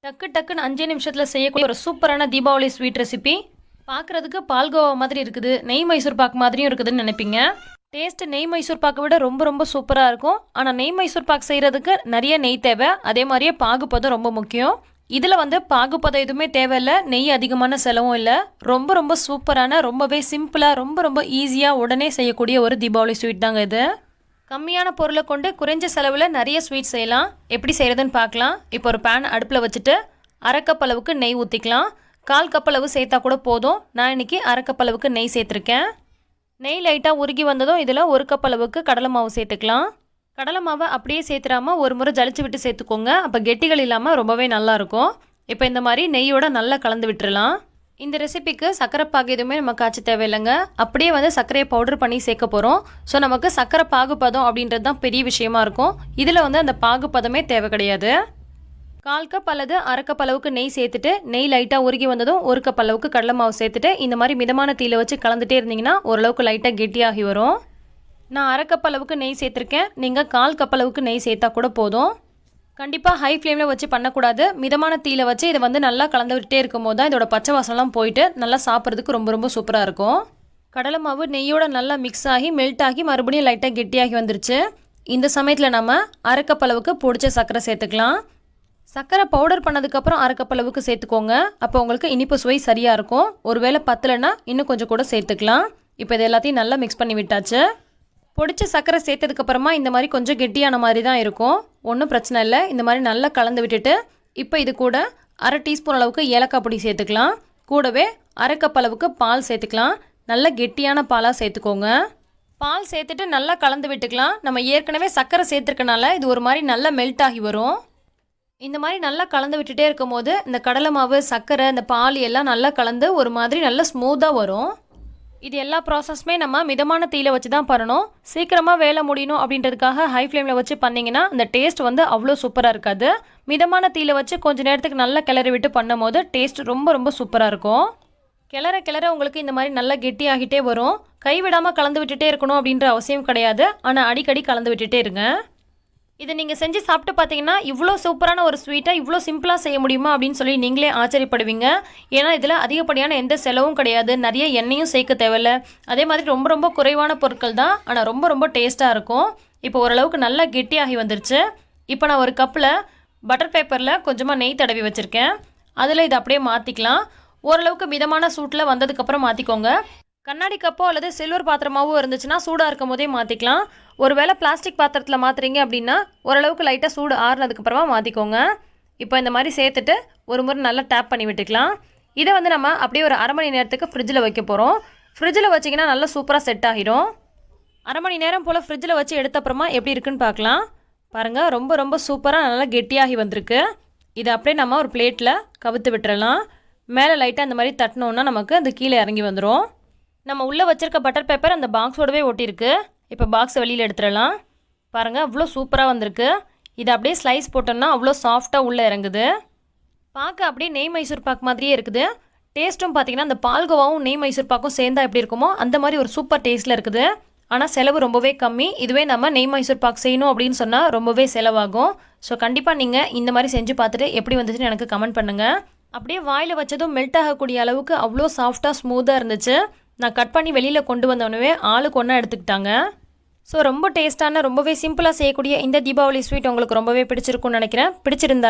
டக்கு டக்குன்னு 5 நிமிஷத்தில் செய்யக்கூடிய ஒரு சூப்பரான தீபாவளி ஸ்வீட் ரெசிபி. பார்க்குறதுக்கு பால்கோவா மாதிரி இருக்குது, நெய் மைசூர் பாக்கு மாதிரியும் இருக்குதுன்னு நினைப்பீங்க. டேஸ்ட்டு நெய் மைசூர் பாக்கை விட ரொம்ப ரொம்ப சூப்பராக இருக்கும். ஆனால் நெய் மைசூர் பாக்கு செய்கிறதுக்கு நிறைய நெய் தேவை, அதே மாதிரியே பாகுப்பதம் ரொம்ப முக்கியம். இதில் பாகுப்பதம் எதுவுமே தேவையில்லை, நெய் அதிகமான செலவும் இல்லை. ரொம்ப ரொம்ப சூப்பரான, ரொம்பவே சிம்பிளாக, ரொம்ப ரொம்ப ஈஸியாக உடனே செய்யக்கூடிய ஒரு தீபாவளி ஸ்வீட் தாங்க இது. கம்மியான பொருளை கொண்டு குறைஞ்ச செலவில் நிறைய ஸ்வீட் செய்யலாம். எப்படி செய்கிறதுன்னு பார்க்கலாம். இப்போ ஒரு பேன் அடுப்பில் வச்சுட்டு 1/2 கப் அளவுக்கு நெய் ஊற்றிக்கலாம். 1/4 கப் அளவு சேர்த்தா கூட போதும். நான் இன்றைக்கி 1/2 கப் அளவுக்கு நெய் சேர்த்துருக்கேன். நெய் லைட்டாக உருகி வந்ததும் இதில் 1 கப் அளவுக்கு கடலை மாவு சேர்த்துக்கலாம். கடலை மாவை அப்படியே சேர்த்துடாமல் ஒரு முறை ஜலிச்சு விட்டு சேர்த்துக்கோங்க, அப்போ கெட்டிகள் இல்லாமல் ரொம்பவே நல்லாயிருக்கும். இப்போ இந்த மாதிரி நெய்யோட நல்லா கலந்து விட்டுறலாம். இந்த ரெசிபிக்கு சர்க்கரை பாகு எதுவுமே நம்ம காய்ச்ச தேவையில்லைங்க, அப்படியே சர்க்கரையை பவுடர் பண்ணி சேர்க்க போகிறோம். ஸோ நமக்கு சர்க்கரை பாகுப்பதம் அப்படின்றது தான் பெரிய விஷயமா இருக்கும். இதில் அந்த பாகுப்பதமே தேவை கிடையாது. 1/4 கப் அல்லது 1/2 கப் அளவுக்கு நெய் சேர்த்துட்டு, நெய் லைட்டாக உருகி வந்ததும் 1 கப் அளவுக்கு கடலை மாவு சேர்த்துட்டு இந்த மாதிரி மிதமான தீயில வச்சு கலந்துட்டே இருந்தீங்கன்னா ஓரளவுக்கு லைட்டாக கெட்டியாகி வரும். நான் 1/2 கப் அளவுக்கு நெய் சேர்த்துருக்கேன், நீங்கள் 1/4 கப் அளவுக்கு நெய் சேர்த்தா கூட போதும். கண்டிப்பாக ஹை ஃப்ளேமில் வச்சு பண்ணக்கூடாது, மிதமான தீயில வச்சு இதை நல்லா கலந்து விட்டே இருக்கும் போது தான் இதோட பச்சை வாசம்லாம் போயிட்டு நல்லா சாப்பிட்றதுக்கு ரொம்ப ரொம்ப சூப்பராக இருக்கும். கடலை மாவு நெய்யோட நல்லா மிக்ஸ் ஆகி மெல்ட் ஆகி மறுபடியும் லைட்டாக கெட்டியாகி வந்துருச்சு. இந்த சமயத்தில் நம்ம 1/2 கப் அளவுக்கு பொடிச்ச சர்க்கரை சேர்த்துக்கலாம். சர்க்கரை பவுடர் பண்ணதுக்கப்புறம் 1/2 கப் அளவுக்கு சேர்த்துக்கோங்க, அப்போ உங்களுக்கு இனிப்பு சுவை சரியாக இருக்கும். ஒருவேளை பத்தலைன்னா இன்னும் கொஞ்சம் கூட சேர்த்துக்கலாம். இப்போ இது எல்லாத்தையும் நல்லா மிக்ஸ் பண்ணி விட்டாச்சு. பொடிச்ச சர்க்கரை சேர்த்ததுக்கப்புறமா இந்த மாதிரி கொஞ்சம் கெட்டியான மாதிரி தான் இருக்கும், ஒன்றும் பிரச்சனை இல்லை. இந்த மாதிரி நல்லா கலந்து விட்டுட்டு இப்போ இது கூட 1/2 டீஸ்பூன் அளவுக்கு ஏலக்காய் பொடி சேர்த்துக்கலாம். கூடவே 1/2 கப் அளவுக்கு பால் சேர்த்துக்கலாம். நல்ல கெட்டியான பாலாக சேர்த்துக்கோங்க. பால் சேர்த்துட்டு நல்லா கலந்து விட்டுக்கலாம். நம்ம ஏற்கனவே சர்க்கரை சேர்த்துருக்கனால இது ஒரு மாதிரி நல்லா மெல்ட் ஆகி வரும். இந்த மாதிரி நல்லா கலந்து விட்டுட்டே இருக்கும் போது இந்த கடலை மாவு, சர்க்கரை, இந்த பால் எல்லாம் நல்லா கலந்து ஒரு மாதிரி நல்லா ஸ்மூத்தாக வரும். இது எல்லா ப்ராசஸுமே நம்ம மிதமான தீயில வச்சு தான் பண்ணணும். சீக்கிரமாக வேலை முடியணும் அப்படின்றதுக்காக ஹை ஃப்ளேமில் வச்சு பண்ணிங்கன்னா அந்த டேஸ்ட் அவ்வளோ சூப்பராக இருக்காது. மிதமான தீயில வச்சு கொஞ்சம் நேரத்துக்கு நல்லா கிளறி விட்டு பண்ணும் போது டேஸ்ட் ரொம்ப ரொம்ப சூப்பராக இருக்கும். கிளற கிளற உங்களுக்கு இந்த மாதிரி நல்லா கெட்டி ஆகிட்டே வரும். கைவிடாமல் கலந்து விட்டுட்டே இருக்கணும் அப்படின்ற அவசியம் கிடையாது, ஆனால் அடிக்கடி கலந்து விட்டுட்டே இருங்க. இதை நீங்கள் செஞ்சு சாப்பிட்டு பார்த்தீங்கன்னா இவ்வளோ சூப்பரான ஒரு ஸ்வீட்டை இவ்வளோ சிம்பிளாக செய்ய முடியுமா அப்படின்னு சொல்லி நீங்களே ஆச்சரியப்படுவீங்க. ஏன்னா இதில் அதிகப்படியான எந்த செலவும் கிடையாது, நிறைய எண்ணெயும் சேர்க்க தேவையில்லை. அதே மாதிரி ரொம்ப ரொம்ப குறைவான பொருட்கள் தான், ஆனால் ரொம்ப ரொம்ப டேஸ்ட்டாக இருக்கும். இப்போ ஓரளவுக்கு நல்லா கெட்டியாகி வந்துருச்சு. இப்போ நான் ஒரு கப்பில் பட்டர் பேப்பரில் கொஞ்சமாக நெய் தடவி வச்சுருக்கேன், அதில் இதை அப்படியே மாற்றிக்கலாம். ஓரளவுக்கு மிதமான சூட்டில் வந்ததுக்கப்புறம் மாற்றிக்கோங்க. கண்ணாடி கப்போ அல்லது சில்வர் பாத்திரமாவோ இருந்துச்சுன்னா சூடாக இருக்கும் போதே மாற்றிக்கலாம். ஒருவேளை பிளாஸ்டிக் பாத்திரத்தில் மாற்றுறீங்க அப்படின்னா ஓரளவுக்கு லைட்டாக சூடு ஆறுனதுக்கப்புறமா மாற்றிக்கோங்க. இப்போ இந்த மாதிரி சேர்த்துட்டு ஒரு முறை நல்லா டேப் பண்ணி விட்டுக்கலாம். இதை நம்ம அப்படியே ஒரு 1/2 மணி நேரத்துக்கு ஃப்ரிட்ஜில் வைக்க போகிறோம். ஃப்ரிட்ஜில் வச்சிங்கன்னா நல்லா சூப்பராக செட் ஆகிடும். 1/2 மணி நேரம் போல் ஃப்ரிட்ஜில் வச்சு எடுத்தப்புறமா எப்படி இருக்குன்னு பார்க்கலாம். பாருங்கள், ரொம்ப ரொம்ப சூப்பராக நல்லா கெட்டியாகி வந்திருக்கு. இதை அப்படியே நம்ம ஒரு பிளேட்டில் கவுத்து விட்டுறலாம். மேலே லைட்டாக அந்த மாதிரி தட்டினோன்னா நமக்கு அது கீழே இறங்கி வந்துடும். நம்ம உள்ளே வச்சுருக்க பட்டர் பேப்பர் அந்த பாக்ஸோடவே ஒட்டியிருக்கு. இப்போ பாக்ஸை வெளியில் எடுத்துடலாம். பாருங்கள், அவ்வளோ சூப்பராக வந்திருக்கு. இதை அப்படியே ஸ்லைஸ் போட்டோம்னா அவ்வளோ சாஃப்டாக உள்ளே இறங்குது. பார்க்க அப்படியே நெய் மைசூர் பாக்கு மாதிரியே இருக்குது. டேஸ்ட்டும் பார்த்தீங்கன்னா அந்த பால்கோவாவும் நெய் மைசூர் பாக்கும் சேர்ந்தா எப்படி இருக்குமோ அந்த மாதிரி ஒரு சூப்பர் டேஸ்ட்டில் இருக்குது. ஆனால் செலவு ரொம்பவே கம்மி. இதுவே நம்ம நெய் மைசூர் பாக்கு செய்யணும் அப்படின்னு சொன்னால் ரொம்பவே செலவாகும். ஸோ கண்டிப்பாக நீங்கள் இந்த மாதிரி செஞ்சு பார்த்துட்டு எப்படி வந்துச்சுன்னு எனக்கு கமெண்ட் பண்ணுங்கள். அப்படியே வாயில் வச்சதும் மெல்ட் ஆகக்கூடிய அளவுக்கு அவ்வளோ சாஃப்டாக ஸ்மூத்தாக இருந்துச்சு. நான் கட் பண்ணி வெளியில் கொண்டு வந்தோடனே ஆளுக்கு ஒன்றா எடுத்துக்கிட்டாங்க. ஸோ ரொம்ப டேஸ்ட்டான, ரொம்பவே சிம்பிளாக செய்யக்கூடிய இந்த தீபாவளி ஸ்வீட் உங்களுக்கு ரொம்பவே பிடிச்சிருக்கும்னு நினைக்கிறேன். பிடிச்சிருந்தா